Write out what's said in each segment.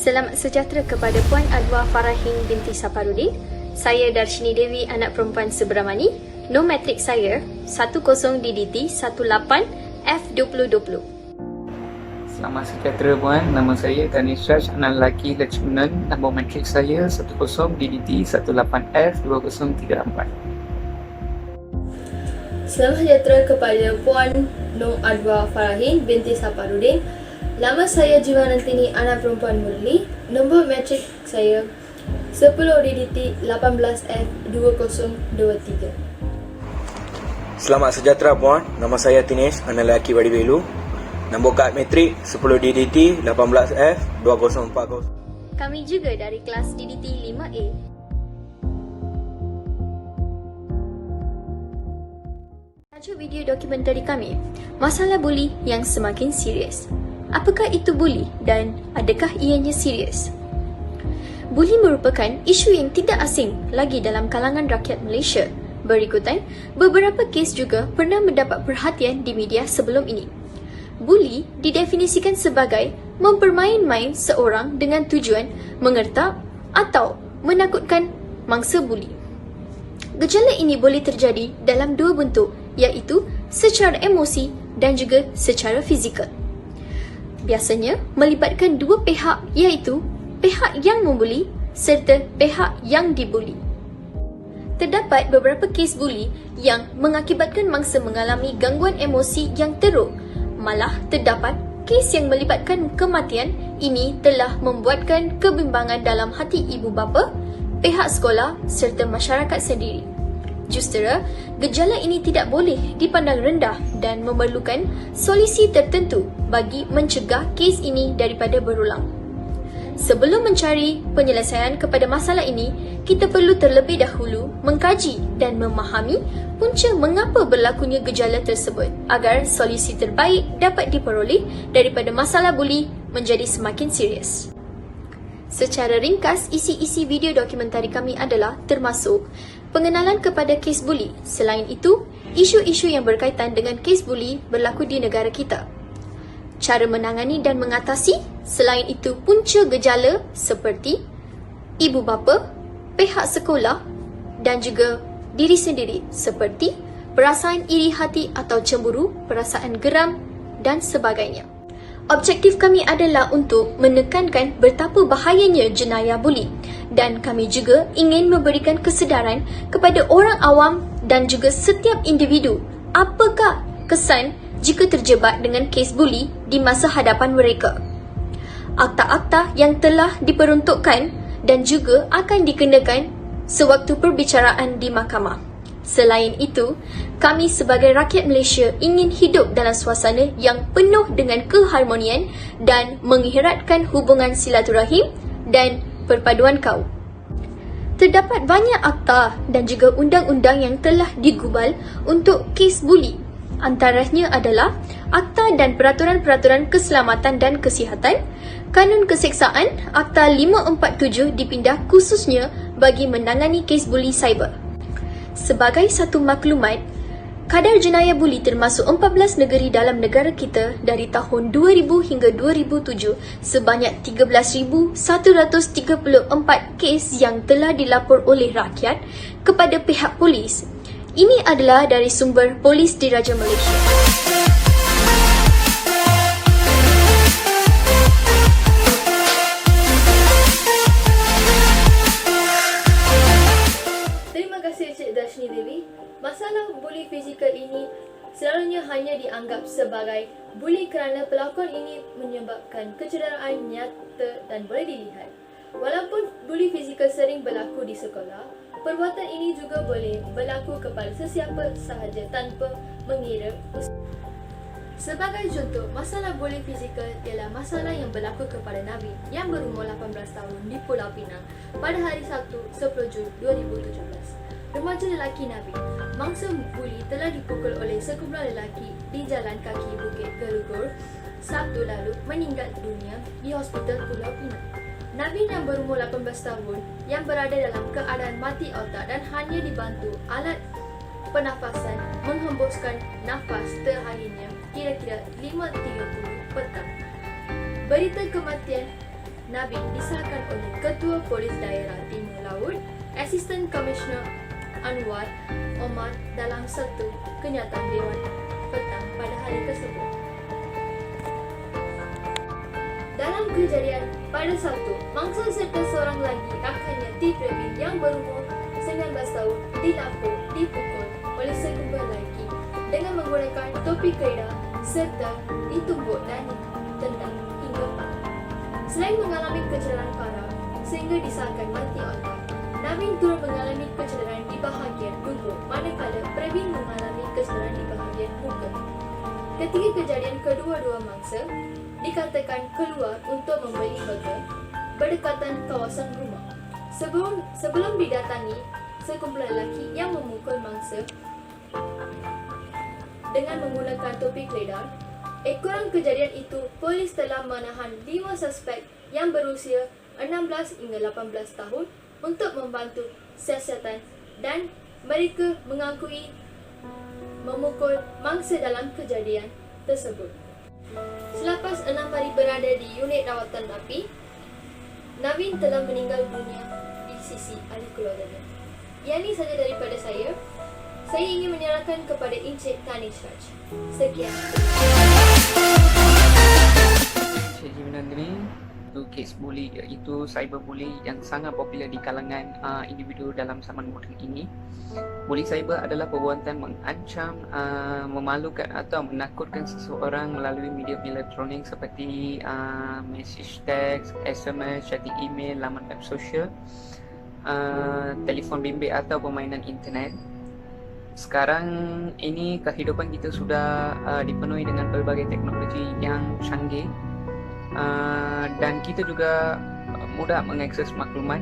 Selamat sejahtera kepada Puan Adwa Farahin binti Saparudin. Saya Darshini Devi, anak perempuan Subramani. Nombor matrik saya 10DDT 18F2020. Selamat sejahtera Puan, nama saya Danish Raj, anak lelaki Lechmanan. Nombor matrik saya 10DDT 18F2034. Selamat sejahtera kepada Puan Nur Adwa Farahin binti Saparudin. Nama saya Jiwanantini, anak perempuan Murli. Nombor matrik saya 10DDT 18F2023. Selamat sejahtera Puan, nama saya Tinesh, anak lelaki Wadivelu. Nombor kad matrik 10DDT 18F2040. Kami juga dari kelas DDT 5A. Tajuk video dokumentari kami, masalah buli yang semakin serius. Apakah itu buli dan adakah ianya serius? Buli merupakan isu yang tidak asing lagi dalam kalangan rakyat Malaysia. Berikutan, beberapa kes juga pernah mendapat perhatian di media sebelum ini. Buli didefinisikan sebagai mempermain-main seorang dengan tujuan mengertak atau menakutkan mangsa buli. Gejala ini boleh terjadi dalam dua bentuk, iaitu secara emosi dan juga secara fizikal. Biasanya melibatkan dua pihak, iaitu pihak yang membuli serta pihak yang dibuli. Terdapat beberapa kes buli yang mengakibatkan mangsa mengalami gangguan emosi yang teruk. Malah terdapat kes yang melibatkan kematian. Ini telah membuatkan kebimbangan dalam hati ibu bapa, pihak sekolah serta masyarakat sendiri. Justru, gejala ini tidak boleh dipandang rendah dan memerlukan solusi tertentu bagi mencegah kes ini daripada berulang. Sebelum mencari penyelesaian kepada masalah ini, kita perlu terlebih dahulu mengkaji dan memahami punca mengapa berlakunya gejala tersebut agar solusi terbaik dapat diperoleh daripada masalah buli menjadi semakin serius. Secara ringkas, isi-isi video dokumentari kami adalah termasuk pengenalan kepada kes buli. Selain itu, isu-isu yang berkaitan dengan kes buli berlaku di negara kita. Cara menangani dan mengatasi, selain itu punca gejala seperti ibu bapa, pihak sekolah dan juga diri sendiri seperti perasaan iri hati atau cemburu, perasaan geram dan sebagainya. Objektif kami adalah untuk menekankan betapa bahayanya jenayah buli dan kami juga ingin memberikan kesedaran kepada orang awam dan juga setiap individu apakah kesan jika terjebak dengan kes buli di masa hadapan mereka. Akta-akta yang telah diperuntukkan dan juga akan dikenakan sewaktu perbicaraan di mahkamah. Selain itu, kami sebagai rakyat Malaysia ingin hidup dalam suasana yang penuh dengan keharmonian dan mengeratkan hubungan silaturahim dan perpaduan kaum. Terdapat banyak akta dan juga undang-undang yang telah digubal untuk kes buli. Antaranya adalah Akta dan Peraturan-Peraturan Keselamatan dan Kesihatan, Kanun Keseksaan, Akta 547 dipindah khususnya bagi menangani kes buli cyber. Sebagai satu maklumat, kadar jenayah buli termasuk 14 negeri dalam negara kita dari tahun 2000 hingga 2007 sebanyak 13,134 kes yang telah dilapor oleh rakyat kepada pihak polis. Ini adalah dari sumber Polis Diraja Malaysia. Terima kasih Cik Darshini Devi. Masalah buli fizikal ini selalunya hanya dianggap sebagai buli kerana pelakon ini menyebabkan kecederaan nyata dan boleh dilihat. Walaupun buli fizikal sering berlaku di sekolah, perbuatan ini juga boleh berlaku kepada sesiapa sahaja tanpa mengira. Sebagai contoh, masalah buli fizikal ialah masalah yang berlaku kepada Nabi yang berumur 18 tahun di Pulau Pinang pada hari Sabtu 10 Jun 2017. Remaja lelaki Nabi, mangsa buli telah dipukul oleh sekumpulan lelaki di jalan kaki Bukit Gelugur Sabtu lalu meninggal dunia di Hospital Pulau Pinang. Nabi yang berumur 18 tahun yang berada dalam keadaan mati otak dan hanya dibantu alat pernafasan menghembuskan nafas terakhirnya kira-kira 5.30 petang. Berita kematian Navin disahkan oleh Ketua Polis Daerah Timur Laut, Asisten Komisioner Anwar Omar dalam satu kenyataan Dewan petang pada hari tersebut. Dalam kejadian pada Sabtu, mangsa serta seorang lagi rakannya T. Pravin yang berumur 19 tahun dipukul oleh sekumpulan lelaki dengan menggunakan topi keledar serta ditumbuk dan ditendang hingga patah. Selain mengalami kecederaan parah sehingga disahkan mati otak, Navin turut mengalami kecederaan di bahagian tubuh manakala Pravin mengalami kecederaan di bahagian muka. Ketika kejadian kedua-dua mangsa dikatakan keluar untuk membeli burger berdekatan kawasan rumah. Sebelum didatangi sekumpulan lelaki yang memukul mangsa dengan menggunakan topi keledar. Ekoran kejadian itu, polis telah menahan 5 suspek yang berusia 16 hingga 18 tahun untuk membantu siasatan dan mereka mengakui memukul mangsa dalam kejadian tersebut. Selepas 6 hari berada di unit rawatan napi, Navin telah meninggal dunia di sisi ahli keluarganya. Yang ini saja daripada saya. Saya ingin menyerahkan kepada Encik Tanis Raj. Sekian. Encik Jiminandri, itu kes bully iaitu cyberbully yang sangat popular di kalangan individu dalam zaman moden ini. Bully cyber adalah perbuatan mengancam, memalukan atau menakutkan seseorang melalui media elektronik seperti message text, SMS, chatting email, laman web sosial, telefon bimbit atau permainan internet. Sekarang ini kehidupan kita sudah dipenuhi dengan pelbagai teknologi yang canggih, dan kita juga mudah mengakses maklumat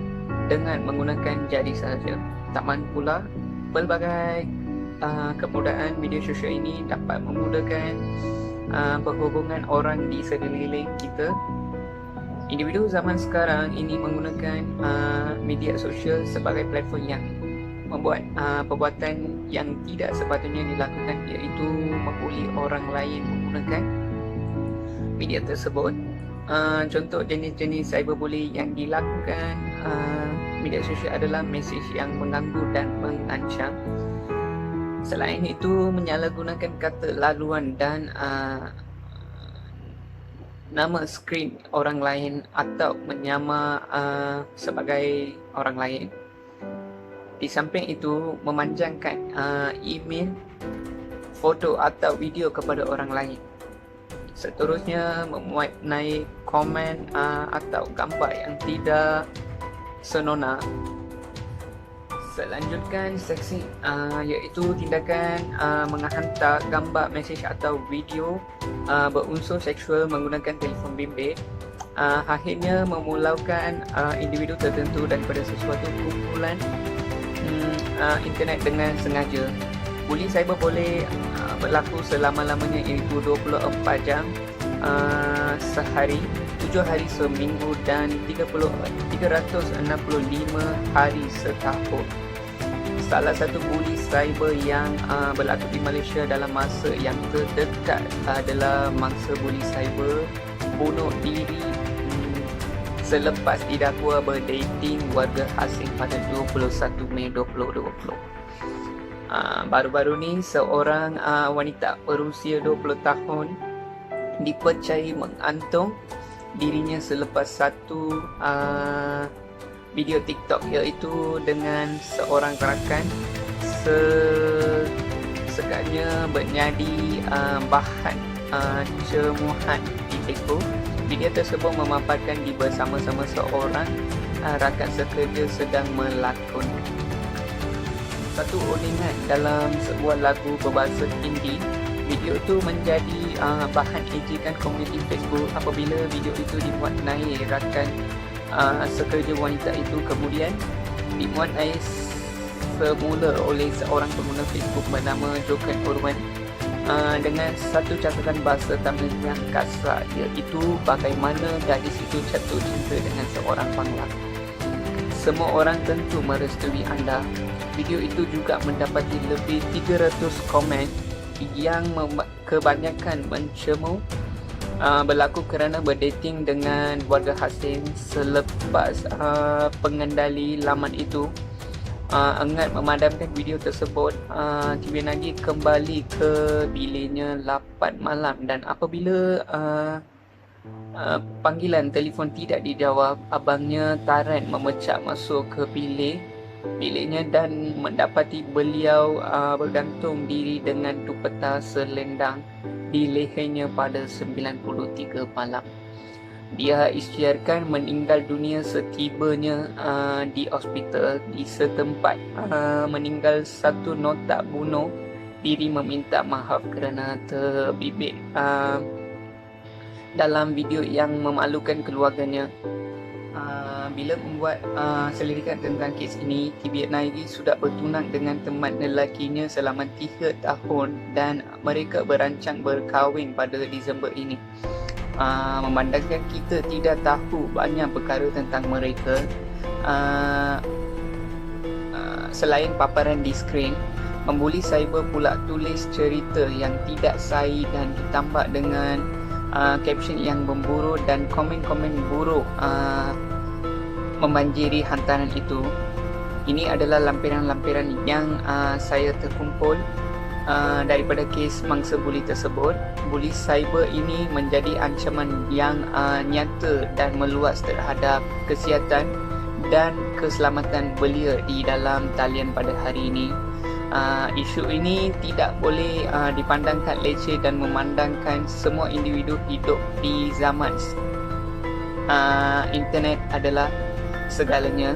dengan menggunakan jari sahaja. Tak main pula, pelbagai kemudahan media sosial ini dapat memudahkan perhubungan orang di sekeliling kita. Individu zaman sekarang ini menggunakan media sosial sebagai platform yang membuat perbuatan yang tidak sepatutnya dilakukan, iaitu membuli orang lain menggunakan media tersebut. Contoh jenis-jenis cyberbully yang dilakukan media sosial adalah mesej yang mengganggu dan mengancam. Selain itu, menyalahgunakan kata laluan dan nama skrin orang lain atau menyamar sebagai orang lain. Di samping itu, memanjangkan email, foto atau video kepada orang lain. Seterusnya, memuat naik komen atau gambar yang tidak senonoh. Selanjutnya, seksi iaitu tindakan menghantar gambar, mesej atau video berunsur seksual menggunakan telefon bimbit. Akhirnya memulaukan individu tertentu daripada sesuatu kumpulan internet dengan sengaja. Bully cyber boleh berlaku selama-lamanya, iaitu 24 jam sehari, 7 hari seminggu dan 365 hari setahun. Salah satu bully cyber yang berlaku di Malaysia dalam masa yang terdekat adalah mangsa bully cyber bunuh diri selepas didakwa berdating warga asing pada 21 Mei 2020. Baru-baru ni seorang wanita berusia 20 tahun dipercayai mengantung dirinya selepas satu video TikTok, iaitu dengan seorang rakan sekanya bernyadi bahan cemuhan di Facebook. Video tersebut memaparkan di bersama-sama seorang rakan sekerja sedang melakon satu uningan dalam sebuah lagu berbahasa Hindi. Video itu menjadi bahan ejekan komuniti Facebook apabila video itu dimuat naik rakan sekerja wanita itu kemudian dimuat naik semula oleh seorang pengguna Facebook bernama Jokan Urwan dengan satu catatan bahasa Tamil yang kasar, iaitu bagaimana gadis itu jatuh cinta dengan seorang panglang. Semua orang tentu merestui anda. Video itu juga mendapati lebih 300 komen yang kebanyakan mencemooh berlaku kerana berdating dengan warga asing. Selepas pengendali laman itu enggan memadamkan video tersebut, Tibia Nagi kembali ke biliknya 8 malam dan apabila panggilan telefon tidak dijawab, abangnya Taran memecah masuk ke biliknya dan mendapati beliau bergantung diri dengan dupeta selendang di lehernya pada 93 malam. Dia isytiharkan meninggal dunia setibanya di hospital di setempat, meninggal satu nota bunuh diri meminta maaf kerana terbibit dalam video yang memalukan keluarganya. Bila membuat selidikan tentang kes ini, Tibia Nagi sudah bertunang dengan teman lelakinya selama 3 tahun dan mereka berancang berkahwin pada Disember ini. Memandangkan kita tidak tahu banyak perkara tentang mereka selain paparan di skrin, Membuli Cyber pula tulis cerita yang tidak sahih dan ditambah dengan caption yang memburuk dan komen-komen buruk membanjiri hantaran itu. Ini adalah lampiran-lampiran yang saya terkumpul daripada kes mangsa buli tersebut. Buli cyber ini menjadi ancaman yang nyata dan meluas terhadap kesihatan dan keselamatan belia di dalam talian pada hari ini. Isu ini tidak boleh dipandangkan leceh dan memandangkan semua individu hidup di zaman internet adalah segalanya.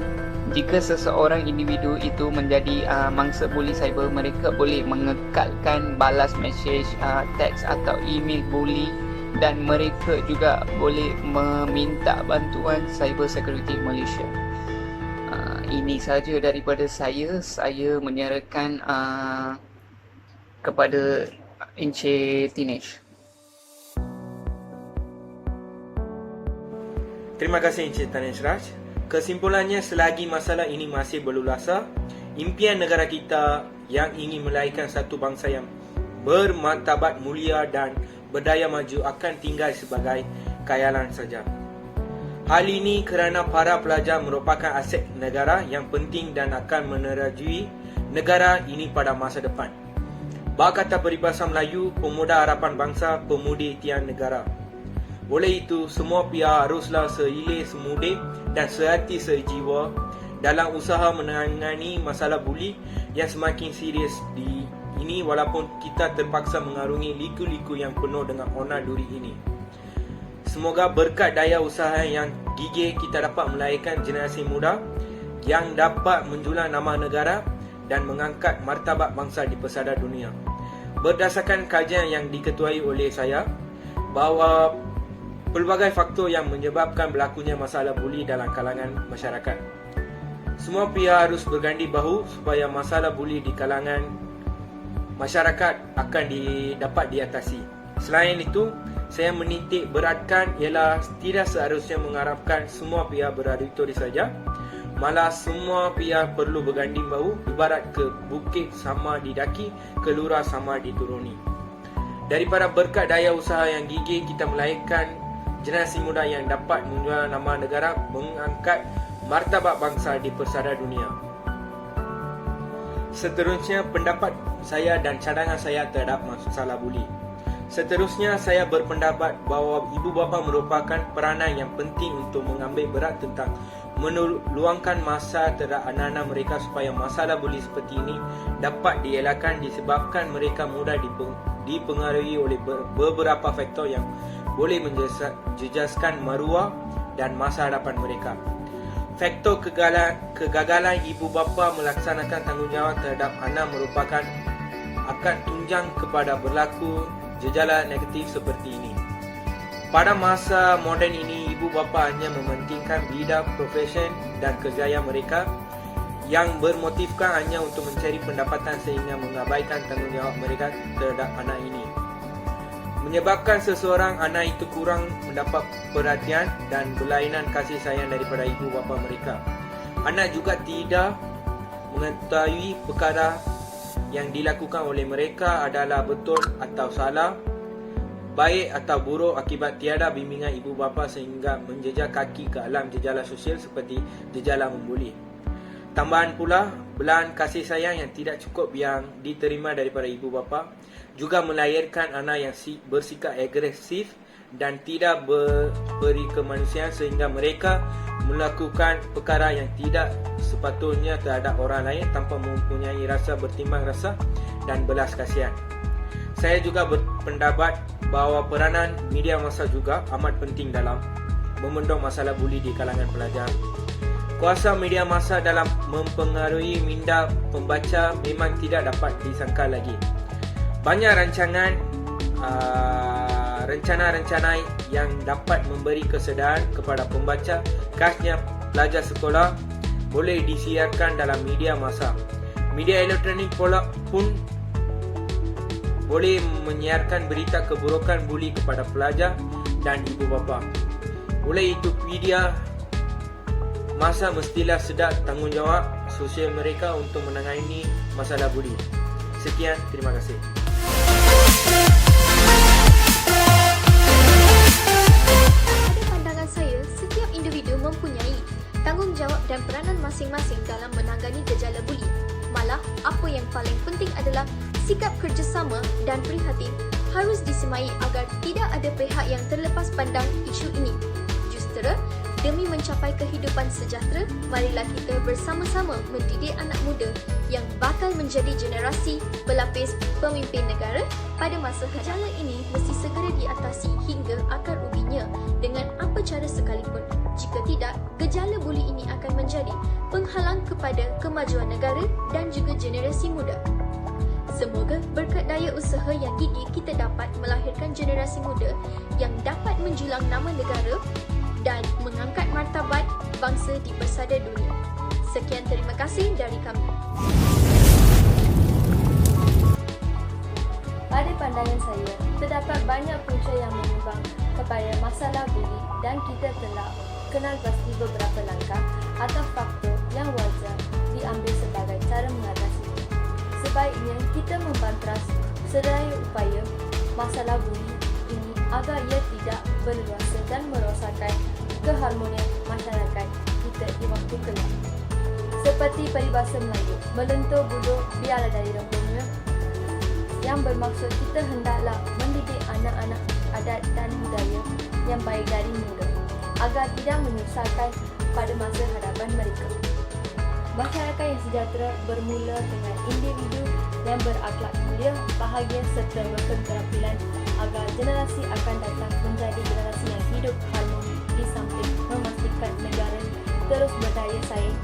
Jika seseorang individu itu menjadi mangsa buli cyber, mereka boleh mengekalkan balas mesej, teks atau email buli dan mereka juga boleh meminta bantuan Cyber Security Malaysia. Ini sahaja daripada saya. Saya menyerahkan kepada Encik Tinesh. Terima kasih Encik Tanesh Raj. Kesimpulannya, selagi masalah ini masih berlulasar, impian negara kita yang ingin melahirkan satu bangsa yang bermartabat mulia dan berdaya maju akan tinggal sebagai khayalan saja. Hal ini kerana para pelajar merupakan aset negara yang penting dan akan menerajui negara ini pada masa depan. Berkata peribahasa Melayu, pemuda harapan bangsa, pemudi tiang negara. Oleh itu, semua pihak haruslah sehilir semudi dan sehati sejiwa dalam usaha menangani masalah buli yang semakin serius ini, walaupun kita terpaksa mengarungi liku-liku yang penuh dengan onar duri ini. Semoga berkat daya usaha yang gigih kita dapat melahirkan generasi muda yang dapat menjulang nama negara dan mengangkat martabat bangsa di pesada dunia. Berdasarkan kajian yang diketuai oleh saya, bahawa pelbagai faktor yang menyebabkan berlakunya masalah buli dalam kalangan masyarakat. Semua pihak harus berganding bahu supaya masalah buli di kalangan masyarakat akan dapat diatasi. Selain itu, saya menitik beratkan ialah tidak seharusnya mengharapkan semua pihak beradu tori saja. Malah semua pihak perlu berganding bahu, ibarat ke bukit sama didaki, ke lurah sama dituruni. Daripada berkat daya usaha yang gigih, kita melahirkan generasi muda yang dapat menjual nama negara, mengangkat martabat bangsa di pesada dunia. Seterusnya, pendapat saya dan cadangan saya terhadap masalah buli. Seterusnya, saya berpendapat bahawa ibu bapa merupakan peranan yang penting untuk mengambil berat tentang meluangkan masa terhadap anak-anak mereka supaya masalah buli seperti ini dapat dielakkan disebabkan mereka mudah dipengaruhi oleh beberapa faktor yang boleh menjejaskan maruah dan masa hadapan mereka. Faktor kegagalan ibu bapa melaksanakan tanggungjawab terhadap anak merupakan akan tunjang kepada berlaku jejala negatif seperti ini. Pada masa moden ini, ibu bapa hanya mementingkan bidang profesion dan kerjaya mereka yang bermotifkan hanya untuk mencari pendapatan sehingga mengabaikan tanggungjawab mereka terhadap anak ini. Menyebabkan seseorang anak itu kurang mendapat perhatian dan berlainan kasih sayang daripada ibu bapa mereka. Anak juga tidak mengetahui perkara yang dilakukan oleh mereka adalah betul atau salah baik atau buruk akibat tiada bimbingan ibu bapa sehingga menjejak kaki ke alam jejala sosial seperti jejala membuli. Tambahan pula, belahan kasih sayang yang tidak cukup yang diterima daripada ibu bapa juga melahirkan anak yang bersikap agresif dan tidak berberi kemanusiaan sehingga mereka melakukan perkara yang tidak sepatutnya terhadap orang lain tanpa mempunyai rasa bertimbang rasa dan belas kasihan. Saya juga berpendapat bahawa peranan media massa juga amat penting dalam membendung masalah buli di kalangan pelajar. Kuasa media massa dalam mempengaruhi minda pembaca memang tidak dapat disangka lagi. Banyak rencana-rencana yang dapat memberi kesedaran kepada pembaca, khasnya pelajar sekolah, boleh disiarkan dalam media massa. Media elektronik pun boleh menyiarkan berita keburukan buli kepada pelajar dan ibu bapa. Oleh itu, media masa mestilah sedar tanggungjawab sosial mereka untuk menangani masalah buli. Sekian, terima kasih. Pada pandangan saya, setiap individu mempunyai tanggungjawab dan peranan masing-masing dalam menangani gejala buli. Malah, apa yang paling penting adalah sikap kerjasama dan prihatin harus disemai agar tidak ada pihak yang terlepas pandang isu ini. Justru, demi mencapai kehidupan sejahtera, marilah kita bersama-sama mendidik anak muda yang bakal menjadi generasi pelapis pemimpin negara pada masa gejala ini mesti segera diatasi hingga akar ubinya dengan apa cara sekalipun. Jika tidak, gejala buli ini akan menjadi penghalang kepada kemajuan negara dan juga generasi muda. Semoga berkat daya usaha yang gigih kita dapat melahirkan generasi muda yang dapat menjulang nama negara dan mengangkat martabat bangsa di pesada dunia. Sekian, terima kasih dari kami. Pada pandangan saya, terdapat banyak punca yang menyumbang kepada masalah buli dan kita telah kenal pasti beberapa langkah atau faktor yang wajar diambil sebagai cara mengatasinya. Sebaiknya kita membantras sedaya upaya masalah buli ini agar ia tidak berluasa dan merosakkan keharmonian masyarakat kita di waktu kelam. Seperti peribahasa Melayu, melentur bulu biarlah dari rembungnya, yang bermaksud kita hendaklah mendidik anak-anak adat dan budaya yang baik dari muda agar tidak menyusahkan pada masa hadapan mereka. Masyarakat yang sejahtera bermula dengan individu yang berakhlak mulia, bahagia serta berketerampilan agar generasi akan datang menjadi generasi yang hidup harmoni di samping memastikan negara terus berdaya saing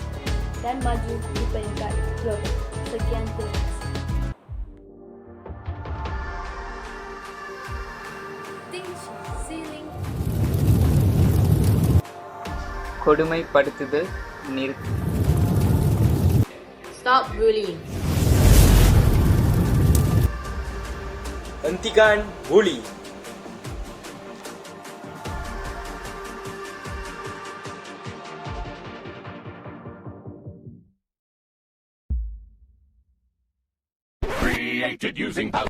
dan maju di peringkat global. Sekian, terima kasih. கொடுமைப்படுத்துதல் நிறுத்து. Stop bullying. Hentikan buli. Created using